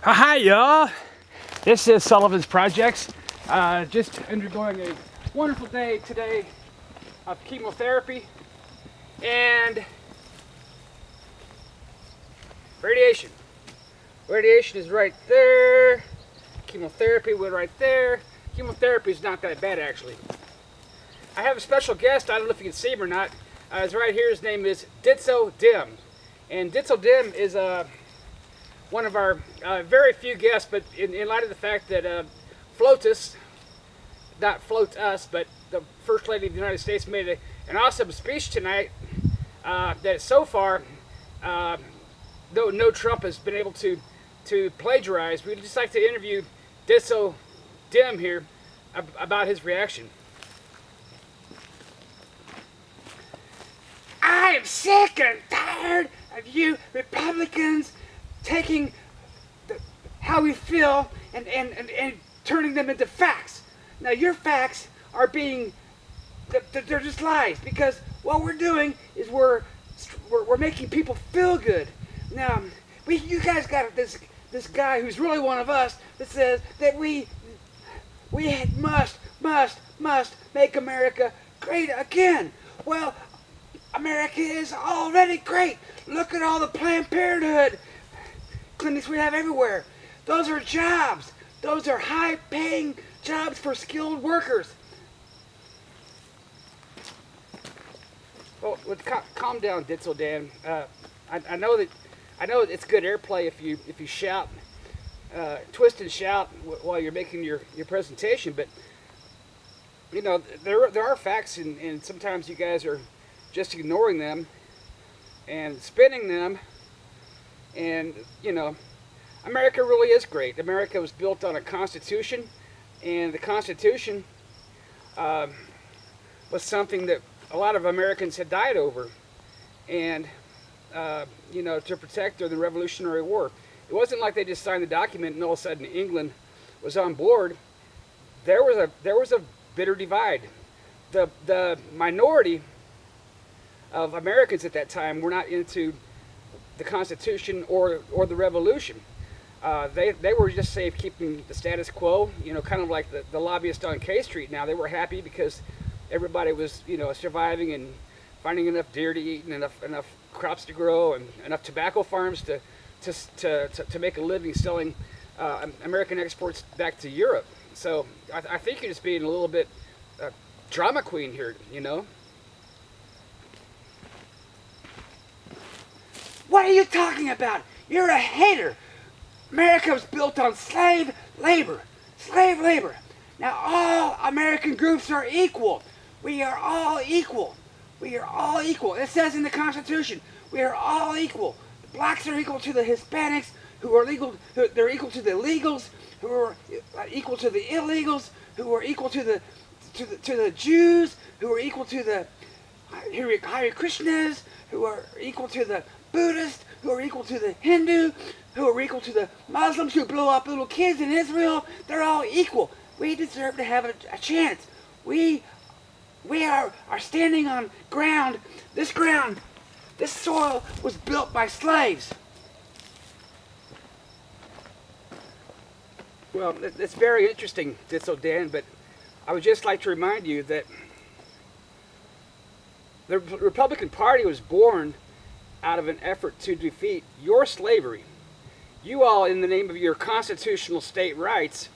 Hi y'all, this is Sullivan's Projects. Just undergoing a wonderful day today of chemotherapy and radiation. Radiation is right there, chemotherapy went right there. Chemotherapy is not that bad actually. I have a special guest, I don't know if you can see him or not. He's right here, his name is Ditso Dim. And Ditso Dim is one of our very few guests, but in light of the fact that FLOTUS, not float us, but the First Lady of the United States made an awesome speech tonight that so far, though no Trump has been able to plagiarize, we'd just like to interview Ditso Dim here about his reaction. I am sick and tired of you Republicans taking how we feel and turning them into facts. Now your facts are being, they're just lies, because what we're doing is we're making people feel good. Now you guys got this guy who's really one of us that says that we must make America great again. Well, America is already great. Look at all the Planned Parenthood clinics we have everywhere. Those are jobs. Those are high-paying jobs for skilled workers. Well, calm down, Ditso Dan. I know that it's good airplay if you shout, twist and shout while you're making your presentation. But you know there are facts, and sometimes you guys are just ignoring them and spinning them. And you know, America really is great. America was built on a Constitution, and the Constitution was something that a lot of Americans had died over, and you know, to protect during the Revolutionary War. It wasn't like they just signed the document and all of a sudden England was on board. There was a bitter divide. The minority of Americans at that time were not into the Constitution or the Revolution. They were just safe keeping the status quo, you know, kind of like the lobbyists on K Street now. They were happy because everybody was, you know, surviving and finding enough deer to eat and enough crops to grow and enough tobacco farms to make a living selling American exports back to Europe. So I think you're just being a little bit drama queen here, you know. What are you talking about? You're a hater. America was built on slave labor. Slave labor. Now all American groups are equal. We are all equal. We are all equal. It says in the Constitution, we are all equal. The blacks are equal to the Hispanics, who are legal. They're equal to the illegals, who are equal to the illegals, who are equal to the Jews, who are equal to the Hare Krishnas, who are equal to the Buddhists, who are equal to the Hindu, who are equal to the Muslims who blow up little kids in Israel. They're all equal. We deserve to have a chance. We are standing on ground. This soil was built by slaves. Well, it's very interesting, Ditso Dan, but I would just like to remind you that the Republican Party was born out of an effort to defeat your slavery. You all, in the name of your constitutional state rights,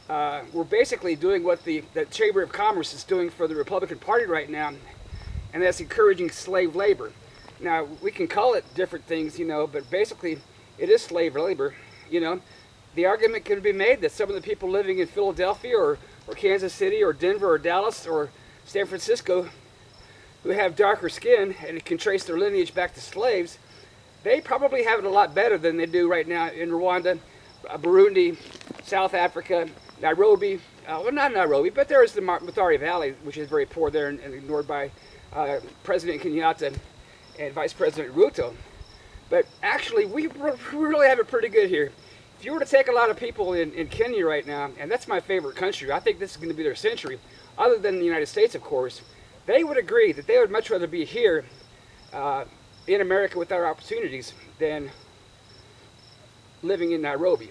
were basically doing what the Chamber of Commerce is doing for the Republican Party right now, and that's encouraging slave labor. Now, we can call it different things, you know, but basically it is slave labor, you know. The argument can be made that some of the people living in Philadelphia or Kansas City or Denver or Dallas or San Francisco who have darker skin and can trace their lineage back to slaves, they probably have it a lot better than they do right now in Rwanda, Burundi, South Africa, Nairobi. Well, not Nairobi, but there is the Mathare Valley, which is very poor there and ignored by President Kenyatta and Vice President Ruto. But actually, we really have it pretty good here. If you were to take a lot of people in Kenya right now, and that's my favorite country, I think this is going to be their century, other than the United States, of course, they would agree that they would much rather be here in America with our opportunities than living in Nairobi.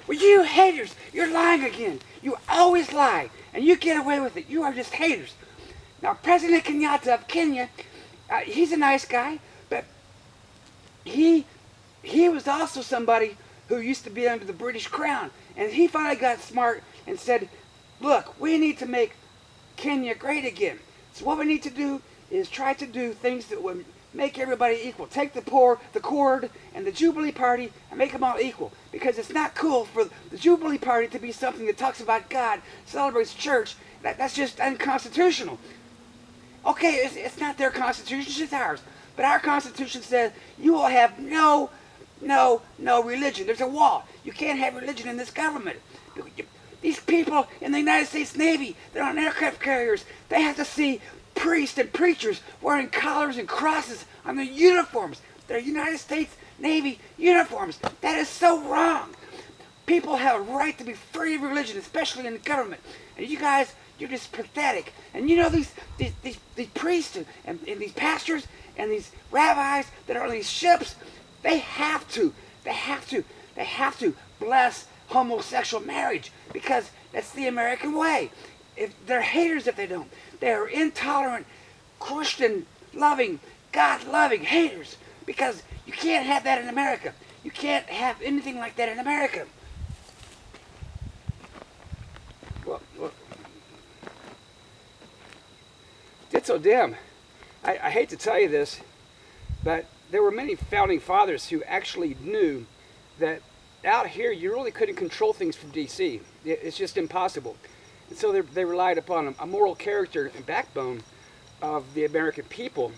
Well, you haters, you're lying again. You always lie, and you get away with it. You are just haters. Now, President Kenyatta of Kenya, he's a nice guy, but he was also somebody who used to be under the British Crown, and he finally got smart and said, look, we need to make Kenya great again. So what we need to do is try to do things that would make everybody equal. Take the poor, the Cord, and the Jubilee Party and make them all equal. Because it's not cool for the Jubilee Party to be something that talks about God, celebrates church. That's just unconstitutional. Okay, it's not their constitution, it's ours. But our constitution says you will have no religion. There's a wall. You can't have religion in this government. These people in the United States Navy, they're on aircraft carriers. They have to see priests and preachers wearing collars and crosses on their uniforms. They're United States Navy uniforms. That is so wrong. People have a right to be free of religion, especially in the government. And you guys, you're just pathetic. And you know these priests and these pastors and these rabbis that are on these ships, they have to bless homosexual marriage because that's the American way. If they're haters if they don't. They're intolerant, Christian-loving, God-loving haters because you can't have that in America. You can't have anything like that in America. Well, it's so damn. I hate to tell you this, but there were many founding fathers who actually knew that out here you really couldn't control things from D.C. It's just impossible. And so they relied upon a moral character and backbone of the American people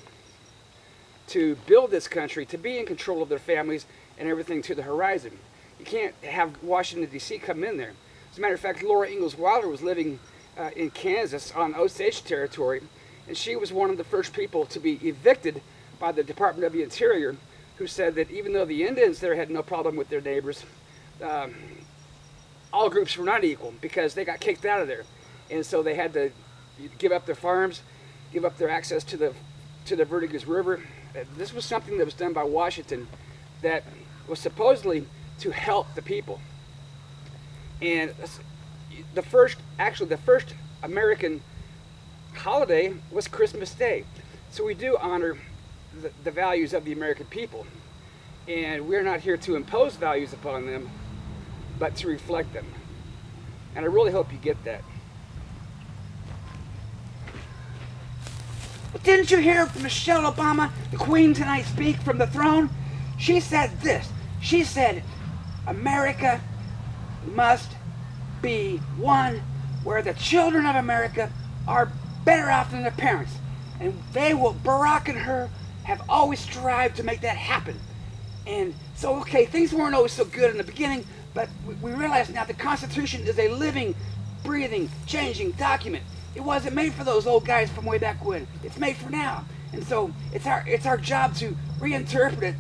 to build this country, to be in control of their families and everything to the horizon. You can't have Washington, D.C. come in there. As a matter of fact, Laura Ingalls Wilder was living in Kansas on Osage territory, and she was one of the first people to be evicted by the Department of the Interior, who said that even though the Indians there had no problem with their neighbors, all groups were not equal because they got kicked out of there. And so they had to give up their farms, give up their access to the Verdigris River. This was something that was done by Washington that was supposedly to help the people. And the first American holiday was Christmas Day. So we do honor the values of the American people. And we're not here to impose values upon them, but to reflect them. And I really hope you get that. But didn't you hear Michelle Obama, the Queen, tonight speak from the throne? She said this. She said, America must be one where the children of America are better off than their parents. And Barack and her have always strived to make that happen. And so, okay, things weren't always so good in the beginning, but we realize now the Constitution is a living, breathing, changing document. It wasn't made for those old guys from way back when. It's made for now. And so it's our job to reinterpret it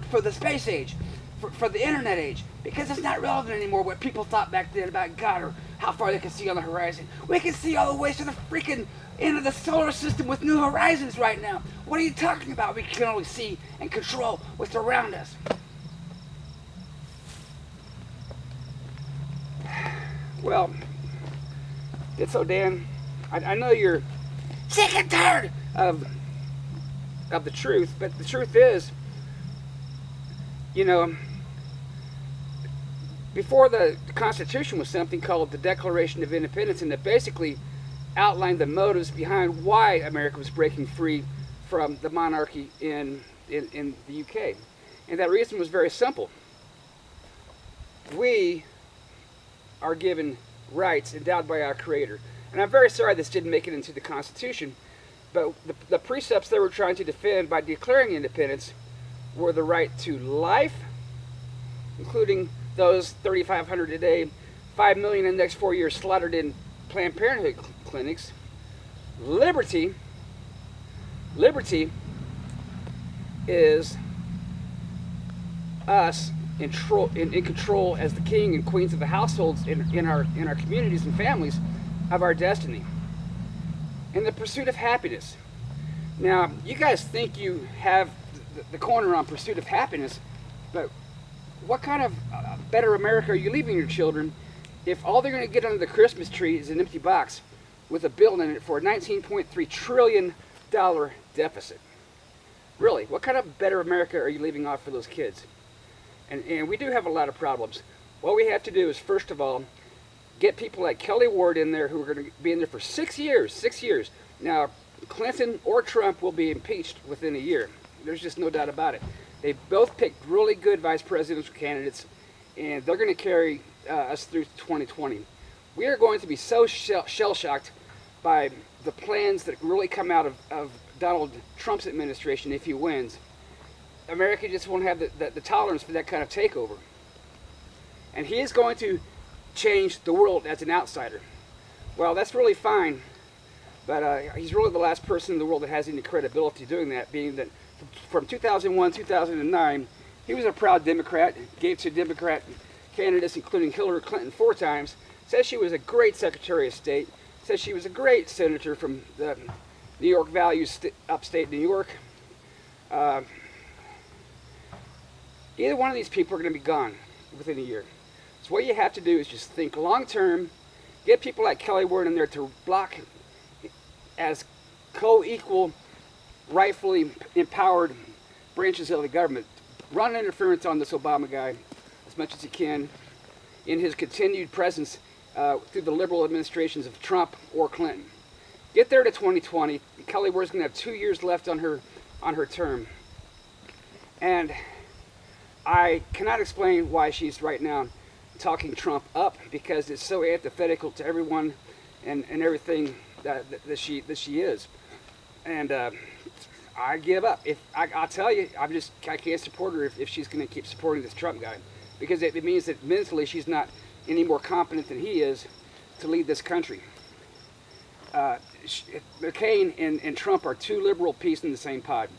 for the space age, for the internet age, because it's not relevant anymore what people thought back then about God or how far they could see on the horizon. We can see all the way to the freaking end of the solar system with new horizons right now. What are you talking about? We can only see and control what's around us. Well, it's so Dan, I know you're sick and tired of the truth, but the truth is, you know, before the Constitution was something called the Declaration of Independence, and that basically outlined the motives behind why America was breaking free from the monarchy in the UK. And that reason was very simple. We are given rights endowed by our Creator. And I'm very sorry this didn't make it into the Constitution, but the precepts they were trying to defend by declaring independence were the right to life, including those 3,500 a day, 5 million in the next 4 years slaughtered in Planned Parenthood clinics. Liberty is us in control as the king and queens of the households in our communities and families of our destiny. And the pursuit of happiness. Now, you guys think you have the corner on pursuit of happiness, but what kind of better America are you leaving your children if all they're going to get under the Christmas tree is an empty box with a bill in it for a $19.3 trillion deficit? Really, what kind of better America are you leaving off for those kids? And we do have a lot of problems. What we have to do is, first of all, get people like Kelli Ward in there who are going to be in there for 6 years. 6 years. Now, Clinton or Trump will be impeached within a year. There's just no doubt about it. They both picked really good vice presidential candidates, and they're going to carry us through 2020. We are going to be so shell-shocked by the plans that really come out of Donald Trump's administration if he wins. America just won't have the tolerance for that kind of takeover. And he is going to change the world as an outsider. Well, that's really fine, but he's really the last person in the world that has any credibility doing that, being that from 2001, 2009, he was a proud Democrat, gave to Democrat candidates, including Hillary Clinton 4 times, says she was a great Secretary of State, says she was a great senator from the New York values, upstate New York. Either one of these people are going to be gone within a year. So what you have to do is just think long term, get people like Kelli Ward in there to block as co-equal, rightfully empowered branches of the government. Run interference on this Obama guy as much as you can in his continued presence through the liberal administrations of Trump or Clinton. Get there to 2020. Kelli Ward's going to have 2 years left on her term. And I cannot explain why she's right now talking Trump up, because it's so antithetical to everyone and everything that she is. And I give up. I'll tell you, I can't support her if she's going to keep supporting this Trump guy, because it means that mentally she's not any more competent than he is to lead this country. McCain and Trump are two liberal peas in the same pod,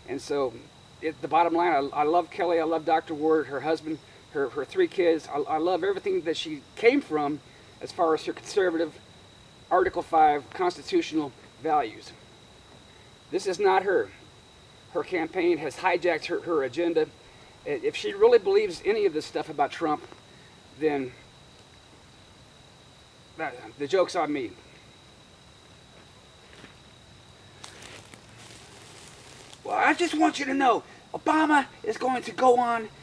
and so the bottom line, I love Kelli, I love Dr. Ward, her husband, her 3 kids. I love everything that she came from as far as her conservative Article 5 constitutional values. This is not her. Her campaign has hijacked her agenda. If she really believes any of this stuff about Trump, then the joke's on me. Well, I just want you to know, Obama is going to go on